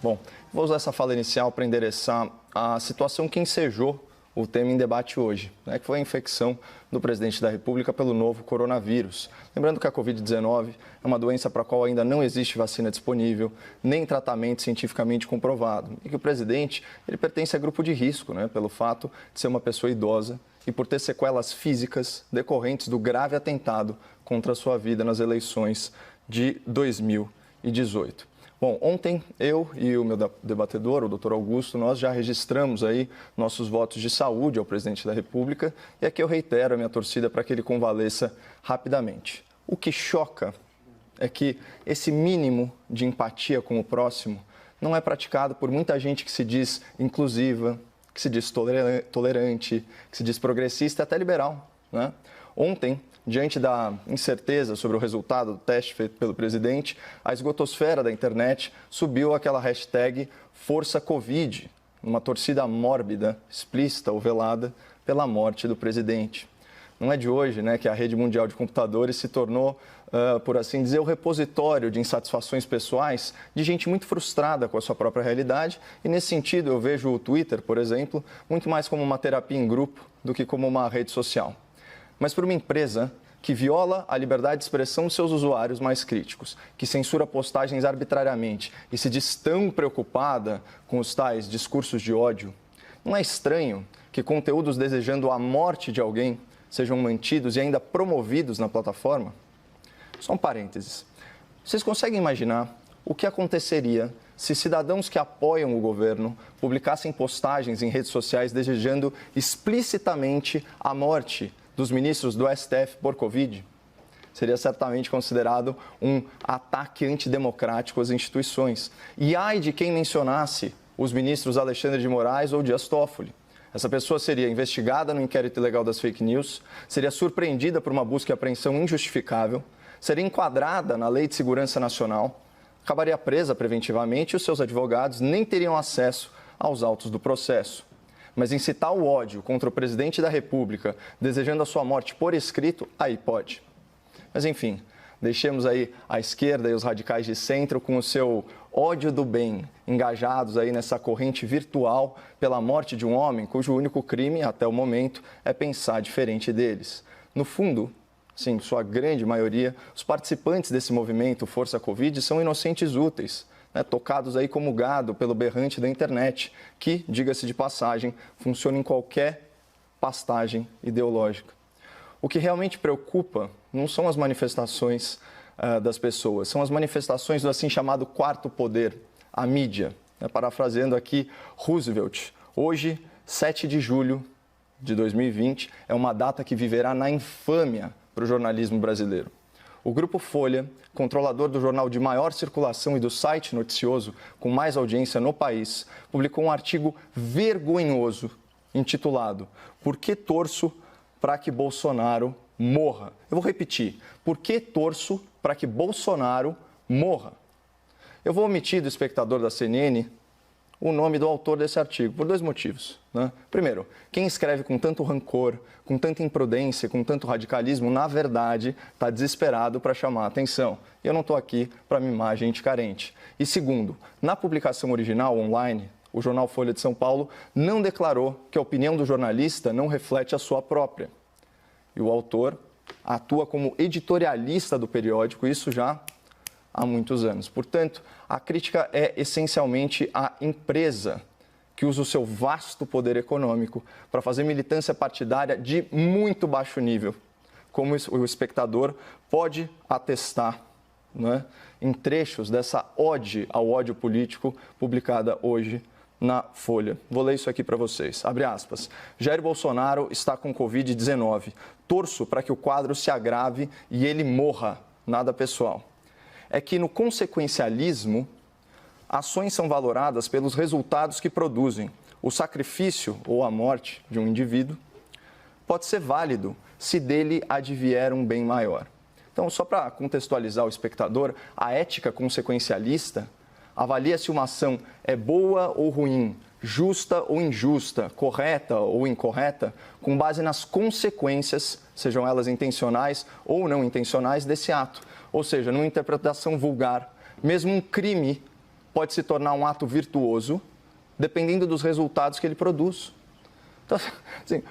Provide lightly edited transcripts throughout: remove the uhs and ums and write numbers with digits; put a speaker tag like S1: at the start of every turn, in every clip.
S1: Bom, vou usar essa fala inicial para endereçar a situação que ensejou o tema em debate hoje, que foi a infecção do presidente da República pelo novo coronavírus. Lembrando que a Covid-19 é uma doença para a qual ainda não existe vacina disponível, nem tratamento cientificamente comprovado. E que o presidente ele pertence a grupo de risco, pelo fato de ser uma pessoa idosa e por ter sequelas físicas decorrentes do grave atentado contra a sua vida nas eleições de 2018. Bom, ontem eu e o meu debatedor, o doutor Augusto, nós já registramos aí nossos votos de saúde ao presidente da República e aqui eu reitero a minha torcida para que ele convalesça rapidamente. O que choca é que esse mínimo de empatia com o próximo não é praticado por muita gente que se diz inclusiva, que se diz tolerante, que se diz progressista e até liberal, Ontem, diante da incerteza sobre o resultado do teste feito pelo presidente, a esgotosfera da internet subiu aquela hashtag #ForçaCovid, uma torcida mórbida, explícita ou velada pela morte do presidente. Não é de hoje que a rede mundial de computadores se tornou, por assim dizer, o repositório de insatisfações pessoais de gente muito frustrada com a sua própria realidade. E, nesse sentido, eu vejo o Twitter, por exemplo, muito mais como uma terapia em grupo do que como uma rede social. Mas para uma empresa que viola a liberdade de expressão de seus usuários mais críticos, que censura postagens arbitrariamente e se diz tão preocupada com os tais discursos de ódio, não é estranho que conteúdos desejando a morte de alguém sejam mantidos e ainda promovidos na plataforma? Só um parênteses. Vocês conseguem imaginar o que aconteceria se cidadãos que apoiam o governo publicassem postagens em redes sociais desejando explicitamente a morte dos ministros do STF por Covid? Seria certamente considerado um ataque antidemocrático às instituições. E ai de quem mencionasse os ministros Alexandre de Moraes ou Dias Toffoli. Essa pessoa seria investigada no inquérito ilegal das fake news, seria surpreendida por uma busca e apreensão injustificável, seria enquadrada na Lei de Segurança Nacional, acabaria presa preventivamente e os seus advogados nem teriam acesso aos autos do processo. Mas incitar o ódio contra o presidente da República, desejando a sua morte por escrito, aí pode. Mas enfim, deixemos aí a esquerda e os radicais de centro com o seu ódio do bem, engajados aí nessa corrente virtual pela morte de um homem cujo único crime, até o momento, é pensar diferente deles. No fundo, sim, sua grande maioria, os participantes desse movimento Força Covid são inocentes úteis, tocados aí como gado pelo berrante da internet, que, diga-se de passagem, funciona em qualquer pastagem ideológica. O que realmente preocupa não são as manifestações das pessoas, são as manifestações do assim chamado quarto poder, a mídia. Parafraseando aqui Roosevelt, hoje, 7 de julho de 2020, é uma data que viverá na infâmia para o jornalismo brasileiro. O Grupo Folha, controlador do jornal de maior circulação e do site noticioso com mais audiência no país, publicou um artigo vergonhoso intitulado "Por que torço para que Bolsonaro morra?". Eu vou repetir: por que torço para que Bolsonaro morra? Eu vou omitir do espectador da CNN o nome do autor desse artigo, por 2 motivos. Primeiro, quem escreve com tanto rancor, com tanta imprudência, com tanto radicalismo, na verdade, está desesperado para chamar a atenção. E eu não estou aqui para mimar gente carente. E segundo, na publicação original, online, o jornal Folha de São Paulo não declarou que a opinião do jornalista não reflete a sua própria. E o autor atua como editorialista do periódico, isso já há muitos anos. Portanto, a crítica é essencialmente à empresa que usa o seu vasto poder econômico para fazer militância partidária de muito baixo nível, como o espectador pode atestar em trechos dessa ode ao ódio político publicada hoje na Folha. Vou ler isso aqui para vocês. Abre aspas. Jair Bolsonaro está com Covid-19. Torço para que o quadro se agrave e ele morra. Nada pessoal. É que no consequencialismo, ações são valoradas pelos resultados que produzem. O sacrifício ou a morte de um indivíduo pode ser válido se dele advier um bem maior. Então, só para contextualizar o espectador, a ética consequencialista avalia se uma ação é boa ou ruim, justa ou injusta, correta ou incorreta, com base nas consequências, sejam elas intencionais ou não intencionais, desse ato. Ou seja, numa interpretação vulgar, mesmo um crime pode se tornar um ato virtuoso, dependendo dos resultados que ele produz. Então, assim,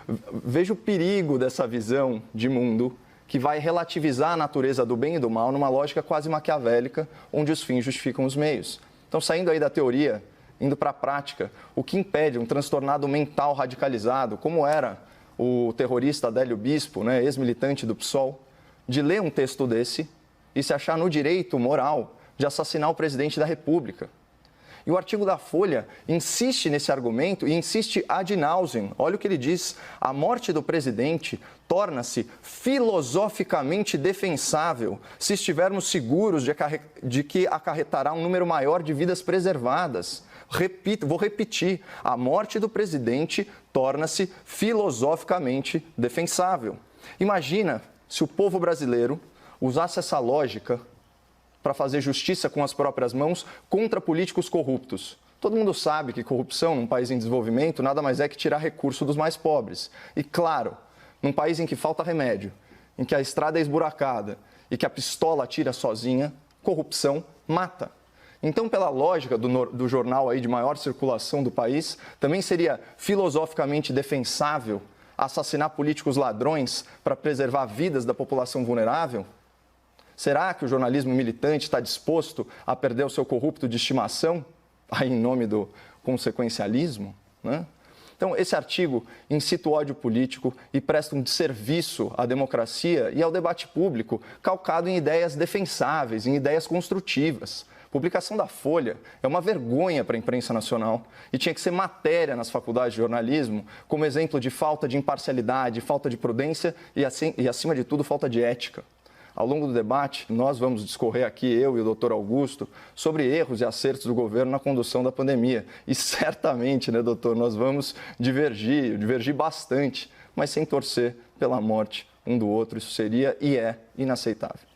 S1: veja o perigo dessa visão de mundo que vai relativizar a natureza do bem e do mal numa lógica quase maquiavélica, onde os fins justificam os meios. Então, saindo aí da teoria, indo para a prática, o que impede um transtornado mental radicalizado, como era o terrorista Adélio Bispo, né, ex-militante do PSOL, de ler um texto desse e se achar no direito moral de assassinar o presidente da República? E o artigo da Folha insiste nesse argumento e insiste ad nauseam. Olha o que ele diz: a morte do presidente torna-se filosoficamente defensável se estivermos seguros de que acarretará um número maior de vidas preservadas. Vou repetir: a morte do presidente torna-se filosoficamente defensável. Imagina se o povo brasileiro usasse essa lógica para fazer justiça com as próprias mãos contra políticos corruptos. Todo mundo sabe que corrupção num país em desenvolvimento nada mais é que tirar recurso dos mais pobres. E claro, num país em que falta remédio, em que a estrada é esburacada e que a pistola atira sozinha, corrupção mata. Então, pela lógica do jornal aí de maior circulação do país, também seria filosoficamente defensável assassinar políticos ladrões para preservar vidas da população vulnerável? Será que o jornalismo militante está disposto a perder o seu corrupto de estimação, aí em nome do consequencialismo, né? Então, esse artigo incita o ódio político e presta um desserviço à democracia e ao debate público, calcado em ideias defensáveis, em ideias construtivas. A publicação da Folha é uma vergonha para a imprensa nacional e tinha que ser matéria nas faculdades de jornalismo como exemplo de falta de imparcialidade, falta de prudência e acima de tudo, falta de ética. Ao longo do debate, nós vamos discorrer aqui, eu e o doutor Augusto, sobre erros e acertos do governo na condução da pandemia. E certamente, né, doutor, nós vamos divergir bastante, mas sem torcer pela morte um do outro. Isso seria e é inaceitável.